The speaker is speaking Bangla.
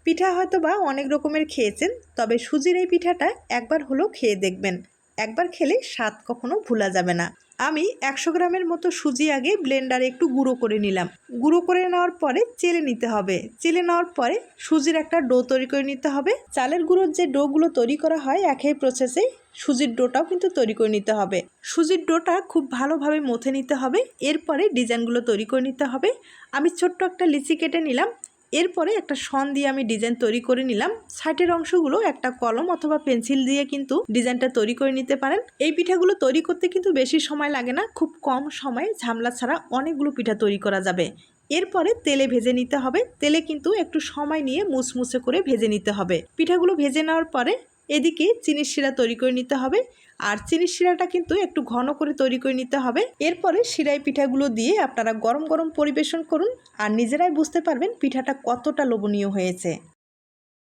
পিঠা হয়তো বা অনেক রকমের খেয়েছেন, তবে সুজির এই পিঠাটা একবার হলেও খেয়ে দেখবেন। একবার খেলে স্বাদ কখনো ভোলা যাবে না। আমি 100 গ্রামের মতো সুজি আগে ব্লেন্ডারে একটু গুঁড়ো করে নিলাম। গুঁড়ো করে নেওয়ার পরে চেলে নিতে হবে। চেলে নেওয়ার পরে সুজির একটা ডো তৈরি করে নিতে হবে। চালের গুঁড়োর যে ডোগুলো তৈরি করা হয় একই প্রসেসেই সুজির ডোটাও কিন্তু তৈরি করে নিতে হবে। সুজির ডোটা খুব ভালোভাবে মথে নিতে হবে। এরপরে ডিজাইনগুলো তৈরি করে নিতে হবে। আমি ছোট্ট একটা লিচি কেটে নিলাম। এরপরে একটা শন দিয়ে আমি ডিজাইন তৈরি করে নিলাম। সাইডের অংশগুলো একটা কলম অথবা পেন্সিল দিয়ে কিন্তু ডিজাইনটা তৈরি করে নিতে পারেন। এই পিঠাগুলো তৈরি করতে কিন্তু বেশি সময় লাগে না, খুব কম সময়ে ঝামেলা ছাড়া অনেকগুলো পিঠা তৈরি করা যাবে। এরপরে তেলে ভেজে নিতে হবে। তেলে কিন্তু একটু সময় নিয়ে মুচমুচে করে ভেজে নিতে হবে। পিঠাগুলো ভেজে নেওয়ার পরে এদিকে চিনির শিরা তৈরি করে নিতে হবে। আর চিনির শিরাটা কিন্তু একটু ঘন করে তৈরি করে নিতে হবে। এরপরে শিরাই পিঠাগুলো দিয়ে আপনারা গরম গরম পরিবেশন করুন, আর নিজেরাই বুঝতে পারবেন পিঠাটা কতটা লোভনীয় হয়েছে।